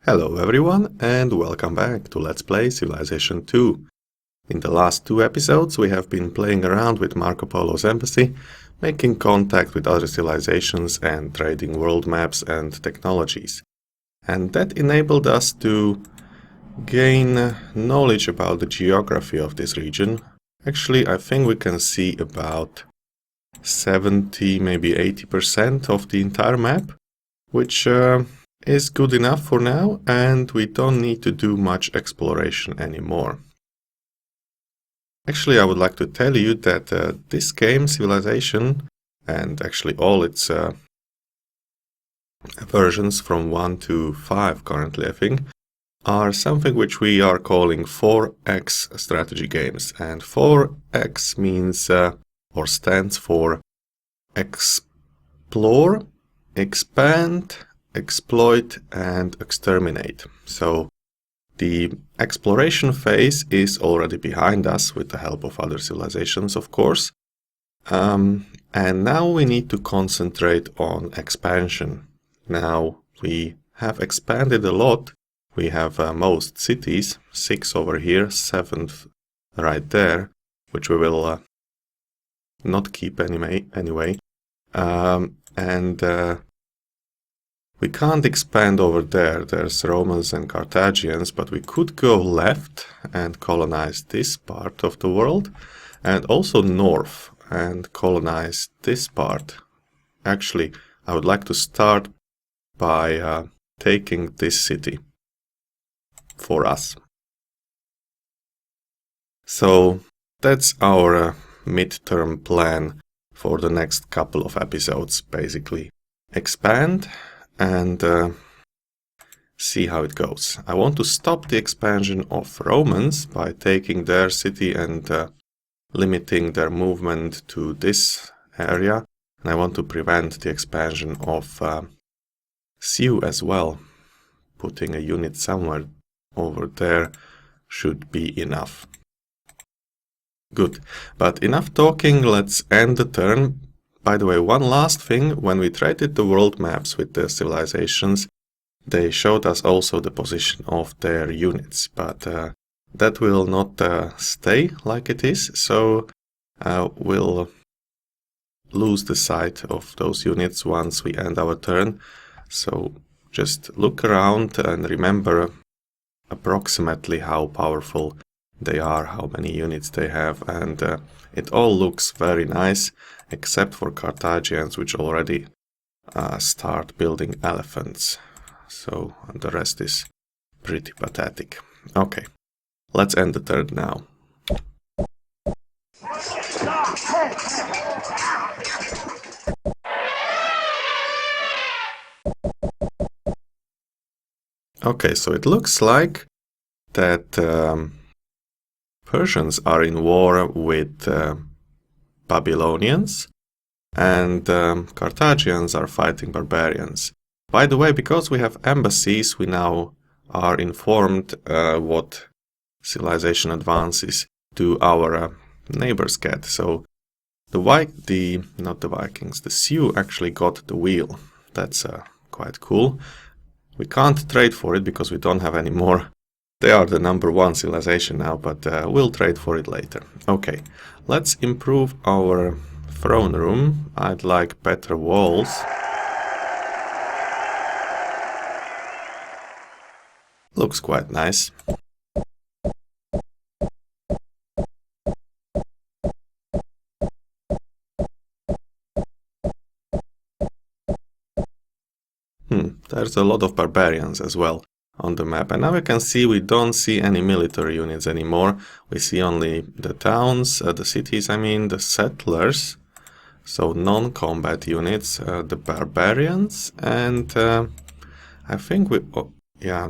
Hello everyone and welcome back to Let's Play Civilization 2. In the last two episodes we have been playing around with Marco Polo's embassy, making contact with other civilizations and trading world maps and technologies. And that enabled us to gain knowledge about the geography of this region. Actually, I think we can see about 70, maybe 80% of the entire map, which is good enough for now, and we don't need to do much exploration anymore. Actually, I would like to tell you that this game, Civilization, and actually all its versions from 1 to 5 currently, I think, are something which we are calling 4X strategy games. And 4X means, or stands for Explore, Expand, Exploit and Exterminate. So the exploration phase is already behind us with the help of other civilizations, of course. And now we need to concentrate on expansion. Now we have expanded a lot. We have most cities, 6 over here, 7th right there, which we will not keep anyway. We can't expand over there. There's Romans and Carthaginians, but we could go left and colonize this part of the world, and also north and colonize this part. Actually, I would like to start by taking this city for us. So that's our midterm plan for the next couple of episodes, basically. Expand and see how it goes. I want to stop the expansion of Romans by taking their city and limiting their movement to this area. And I want to prevent the expansion of Sioux as well. Putting a unit somewhere over there should be enough. Good, but enough talking, let's end the turn. By the way, one last thing, when we traded the world maps with the civilizations, they showed us also the position of their units, but that will not stay like it is, so we'll lose the sight of those units once we end our turn. So just look around and remember approximately how powerful they are, how many units they have, and it all looks very nice, except for Carthaginians, which already start building elephants. So the rest is pretty pathetic. Okay, let's end the turn now. Okay, so it looks like that Persians are in war with Babylonians, and Carthaginians are fighting barbarians. By the way, because we have embassies, we now are informed what civilization advances do our neighbors get. So the Sioux actually got the wheel. That's quite cool. We can't trade for it because we don't have any more. They are the #1 civilization now, but we'll trade for it later. Okay, let's improve our throne room. I'd like better walls. Looks quite nice. There's a lot of barbarians as well on the map, and now we can see we don't see any military units anymore. We see only the towns, the cities, I mean, the settlers, so non-combat units, the barbarians, and I think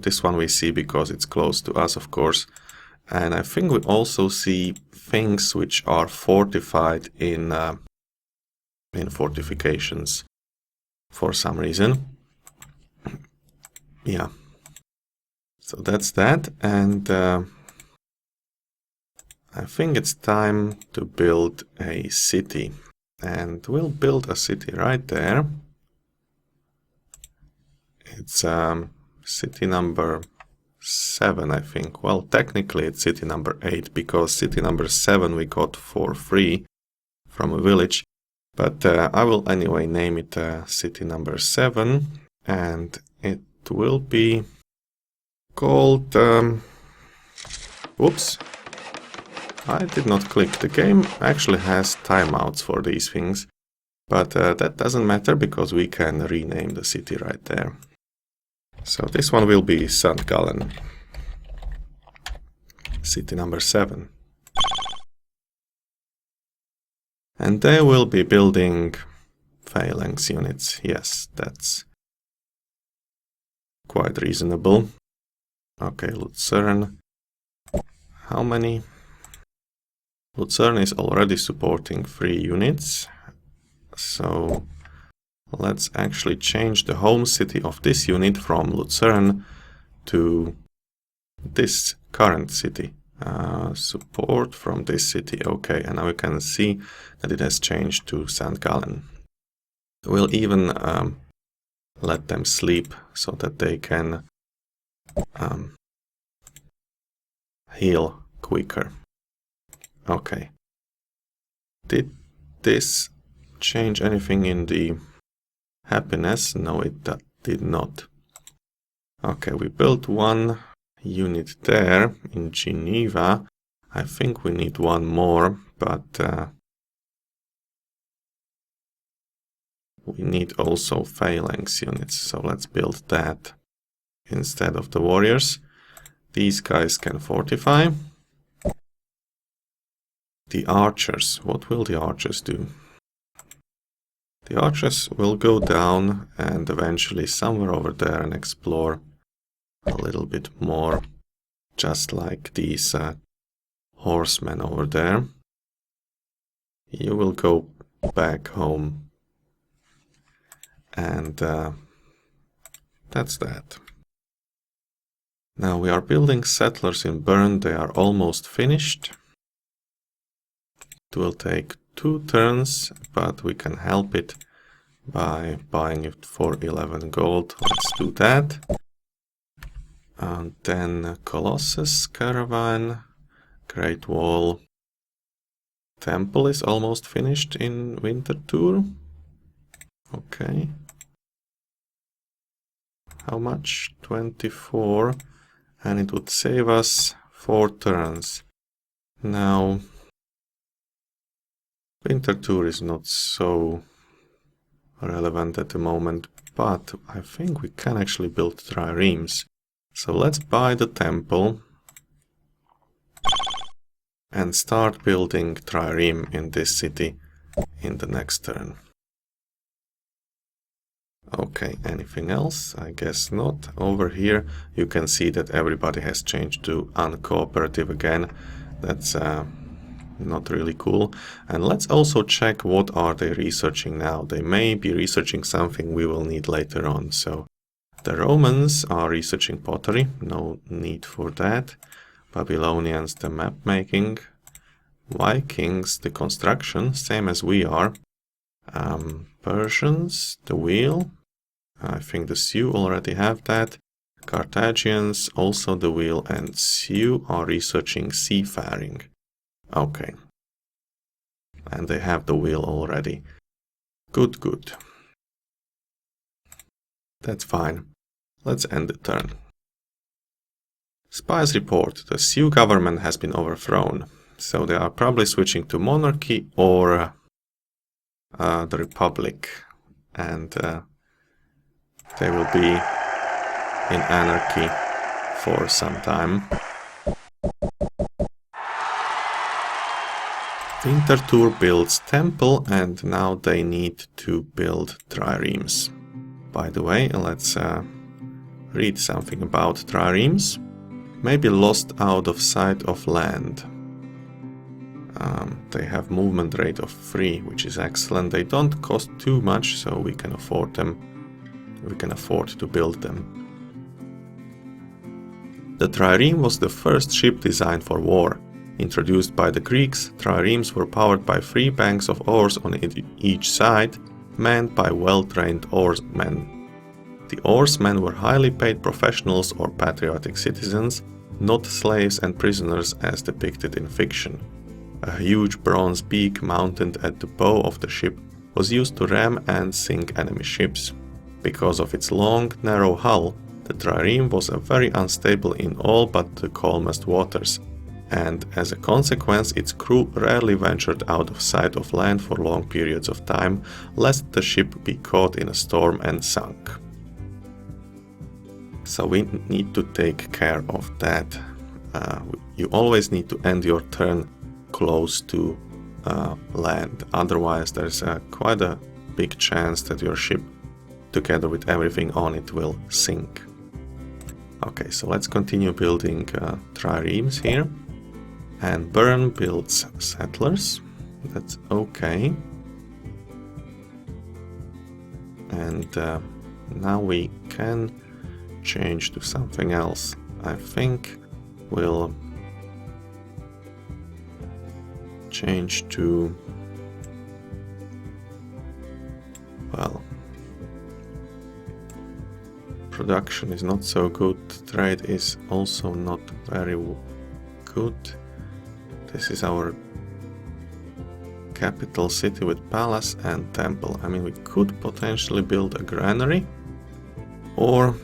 this one we see because it's close to us, of course, and I think we also see things which are fortified in fortifications for some reason. Yeah. So that's that, and I think it's time to build a city, and we'll build a city right there. It's city number 7, I think. Well, technically it's city number 8, because city number 7 we got for free from a village. But I will anyway name it city number 7, and it will be called... Whoops! I did not click. The game actually has timeouts for these things, but that doesn't matter because we can rename the city right there. So this one will be St. Gallen, city number 7. And they will be building phalanx units. Yes, that's quite reasonable. Okay, Lucerne. How many? Lucerne is already supporting 3 units. So let's actually change the home city of this unit from Lucerne to this current city. Support from this city. Okay, and now we can see that it has changed to St. Gallen. We'll even let them sleep so that they can heal quicker. Okay. Did this change anything in the happiness? No, it did not. Okay, we built 1 unit there in Geneva. I think we need 1 more, but we need also phalanx units, so let's build that instead of the warriors. These guys can fortify. The archers, what will the archers do? The archers will go down and eventually somewhere over there and explore a little bit more, just like these horsemen over there. You will go back home, and that's that. Now we are building settlers in Bern. They are almost finished. It will take 2 turns, but we can help it by buying it for 11 gold. Let's do that. And then Colossus, Caravan, Great Wall. Temple is almost finished in Winterthur. Okay. How much? 24. And it would save us 4 turns. Now, Winterthur is not so relevant at the moment, but I think we can actually build triremes. So let's buy the temple and start building trireme in this city in the next turn. Okay, anything else? I guess not. Over here you can see that everybody has changed to uncooperative again. That's not really cool. And let's also check what are they researching now. They may be researching something we will need later on. So the Romans are researching pottery, no need for that. Babylonians, the map making. Vikings, the construction, same as we are. Persians, the wheel. I think the Sioux already have that. Carthaginians, also the wheel, and Sioux are researching seafaring. Okay. And they have the wheel already. Good, good. That's fine. Let's end the turn. Spies report the Sioux government has been overthrown. So they are probably switching to monarchy or the Republic. And they will be in anarchy for some time. Winterthur builds temple and now they need to build triremes. By the way, let's read something about triremes. Maybe lost out of sight of land. They have movement rate of 3, which is excellent. They don't cost too much, so we can afford them. We can afford to build them. The trireme was the first ship designed for war. Introduced by the Greeks, triremes were powered by 3 banks of oars on each side, manned by well-trained oarsmen. The oarsmen were highly paid professionals or patriotic citizens, not slaves and prisoners as depicted in fiction. A huge bronze beak mounted at the bow of the ship was used to ram and sink enemy ships. Because of its long, narrow hull, the Trireme was very unstable in all but the calmest waters, and as a consequence its crew rarely ventured out of sight of land for long periods of time, lest the ship be caught in a storm and sunk. So we need to take care of that. You always need to end your turn close to land, otherwise there's quite a big chance that your ship, together with everything on it, will sink. Okay, so let's continue building triremes here. And Burn builds settlers. That's okay. And now we can change to something else. I think we'll change to, well, production is not so good, trade is also not very good. This is our capital city with palace and temple. I mean, we could potentially build a granary, or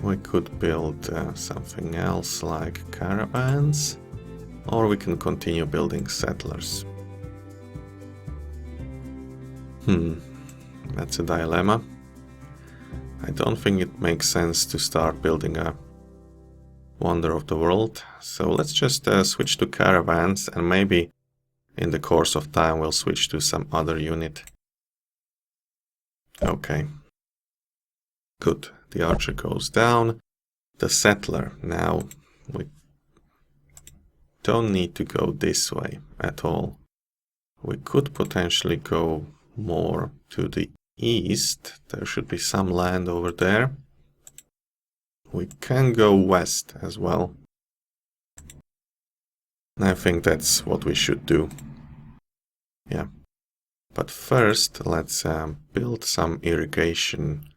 we could build something else like caravans, or we can continue building settlers. That's a dilemma. I don't think it makes sense to start building a wonder of the world, so let's just switch to caravans, and maybe in the course of time we'll switch to some other unit. Okay. Good. The archer goes down. The settler. Now we don't need to go this way at all. We could potentially go more to the east. There should be some land over there. We can go west as well. I think that's what we should do. Yeah. But first, let's build some irrigation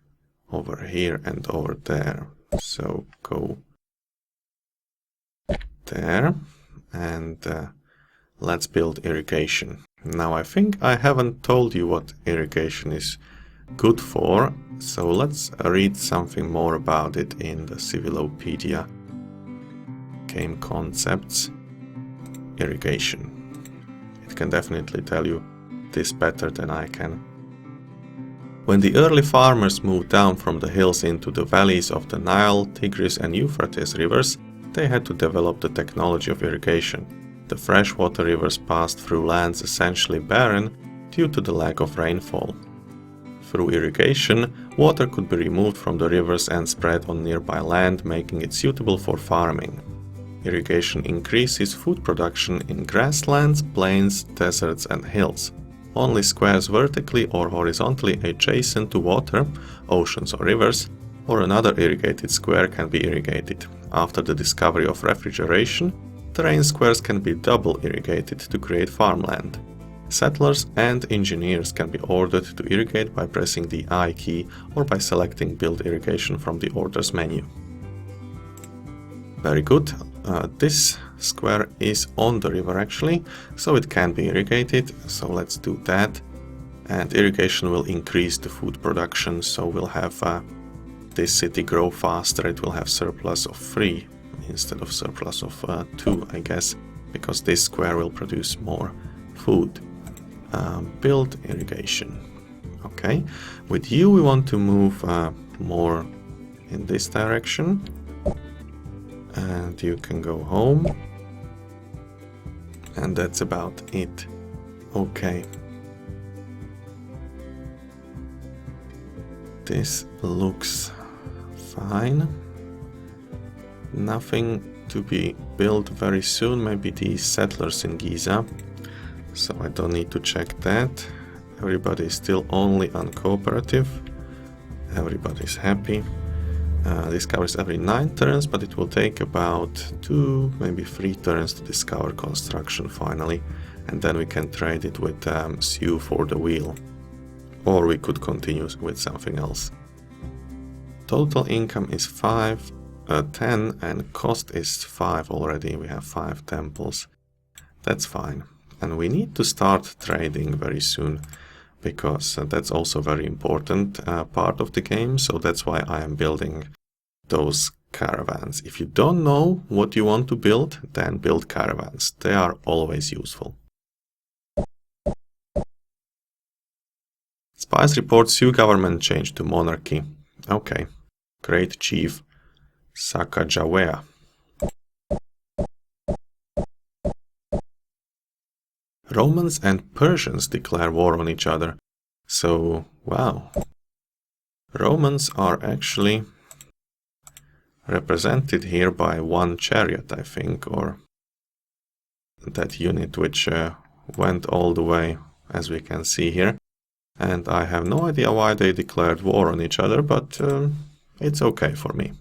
over here and over there. So go there and let's build irrigation. Now I think I haven't told you what irrigation is good for, so let's read something more about it in the Civilopedia. Game concepts. Irrigation. It can definitely tell you this better than I can. When the early farmers moved down from the hills into the valleys of the Nile, Tigris and Euphrates rivers, they had to develop the technology of irrigation. The freshwater rivers passed through lands essentially barren due to the lack of rainfall. Through irrigation, water could be removed from the rivers and spread on nearby land, making it suitable for farming. Irrigation increases food production in grasslands, plains, deserts and hills. Only squares vertically or horizontally adjacent to water, oceans or rivers, or another irrigated square can be irrigated. After the discovery of refrigeration, terrain squares can be double irrigated to create farmland. Settlers and engineers can be ordered to irrigate by pressing the I key or by selecting Build Irrigation from the Orders menu. Very good. This square is on the river actually, so it can be irrigated, so let's do that. And irrigation will increase the food production, so we'll have this city grow faster. It will have surplus of 3 instead of surplus of 2, I guess, because this square will produce more food. Build irrigation. Okay, with you we want to move more in this direction. And you can go home. And that's about it. Okay. This looks fine. Nothing to be built very soon. Maybe the settlers in Giza. So I don't need to check that. Everybody is still only uncooperative. Everybody's happy. This covers every 9 turns, but it will take about 2, maybe 3 turns to discover construction finally, and then we can trade it with Sioux for the wheel. Or we could continue with something else. Total income is 10 and cost is 5 already. We have 5 temples. That's fine. And we need to start trading very soon, because that's also a very important part of the game. So that's why I am building those caravans. If you don't know what you want to build, then build caravans. They are always useful. Spies report Sioux government change to monarchy. Okay. Great chief Sacagawea. Romans and Persians declare war on each other. So, wow. Romans are actually represented here by one chariot, I think, or that unit which went all the way, as we can see here. And I have no idea why they declared war on each other, but it's okay for me.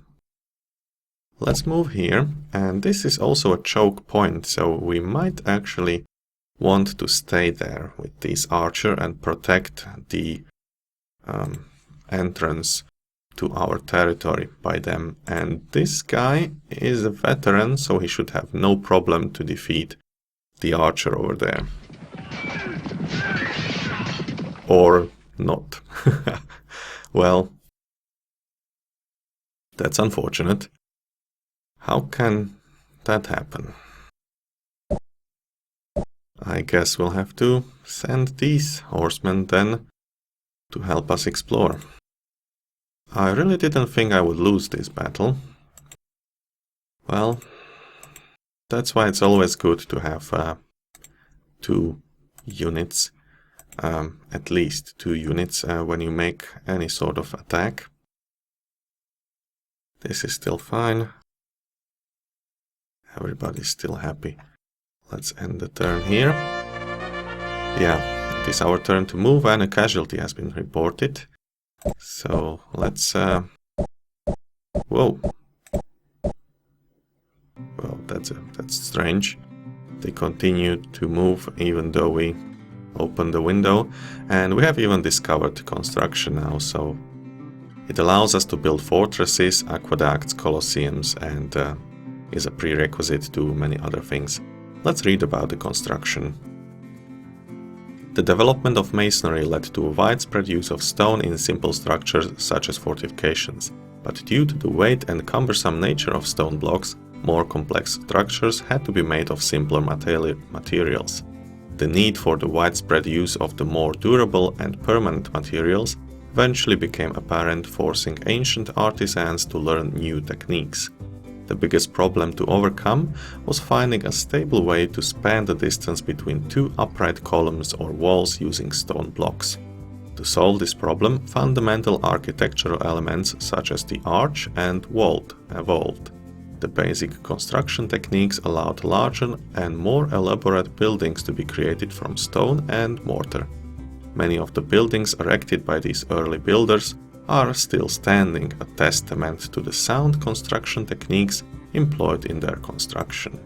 Let's move here, and this is also a choke point, so we might actually want to stay there with this archer and protect the entrance to our territory by them. And this guy is a veteran, so he should have no problem to defeat the archer over there. Or not. Well, that's unfortunate. How can that happen? I guess we'll have to send these horsemen then to help us explore. I really didn't think I would lose this battle. Well, that's why it's always good to have 2 units, at least 2 units when you make any sort of attack. This is still fine. Everybody's still happy. Let's end the turn here. Yeah, it is our turn to move and a casualty has been reported. So let's... Whoa. Well, that's strange. They continue to move even though we open the window. And we have even discovered construction now, so it allows us to build fortresses, aqueducts, colosseums, and is a prerequisite to many other things. Let's read about the construction. The development of masonry led to a widespread use of stone in simple structures such as fortifications, but due to the weight and cumbersome nature of stone blocks, more complex structures had to be made of simpler materials. The need for the widespread use of the more durable and permanent materials eventually became apparent, forcing ancient artisans to learn new techniques. The biggest problem to overcome was finding a stable way to span the distance between 2 upright columns or walls using stone blocks. To solve this problem, fundamental architectural elements such as the arch and vault evolved. The basic construction techniques allowed larger and more elaborate buildings to be created from stone and mortar. Many of the buildings erected by these early builders are still standing, a testament to the sound construction techniques employed in their construction.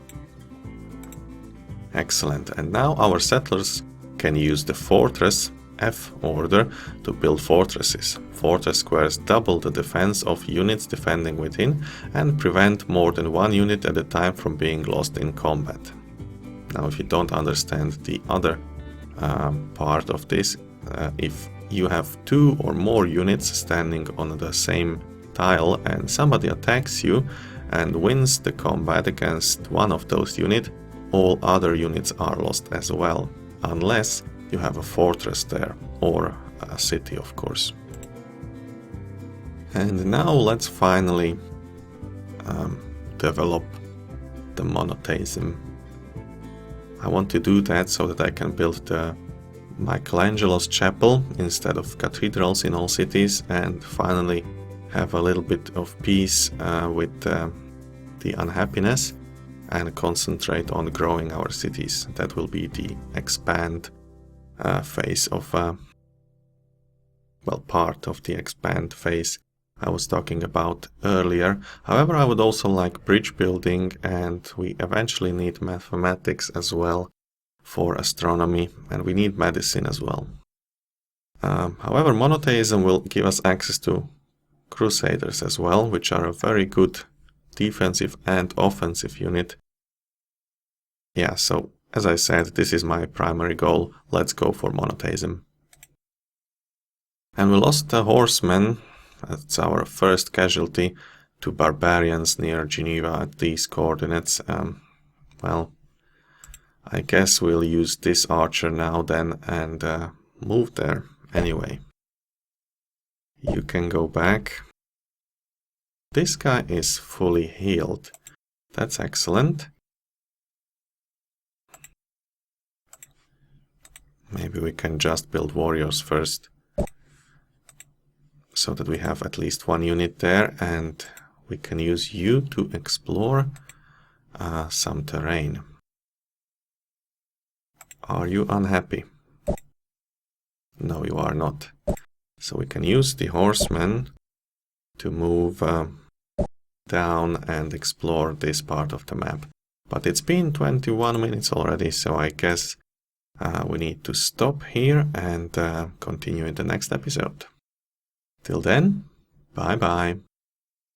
Excellent, and now our settlers can use the fortress F order to build fortresses. Fortress squares double the defense of units defending within and prevent more than 1 unit at a time from being lost in combat. Now, if you don't understand the other part of this, if you have 2 or more units standing on the same tile and somebody attacks you and wins the combat against one of those units, all other units are lost as well, unless you have a fortress there, or a city, of course. And now let's finally develop the monotheism. I want to do that so that I can build the Michelangelo's chapel instead of cathedrals in all cities, and finally have a little bit of peace with the unhappiness and concentrate on growing our cities. That will be the expand phase of, part of the expand phase I was talking about earlier. However, I would also like bridge building, and we eventually need mathematics as well for astronomy, and we need medicine as well. However, monotheism will give us access to Crusaders as well, which are a very good defensive and offensive unit. Yeah, so as I said, this is my primary goal. Let's go for Monotheism. And we lost a horseman. That's our first casualty to barbarians near Geneva at these coordinates. Well, I guess we'll use this archer now then and move there anyway. You can go back. This guy is fully healed. That's excellent. Maybe we can just build warriors first, so that we have at least one unit there, and we can use you to explore some terrain. Are you unhappy? No, you are not. So we can use the horsemen to move down and explore this part of the map. But it's been 21 minutes already, so I guess we need to stop here and continue in the next episode. Till then, bye bye.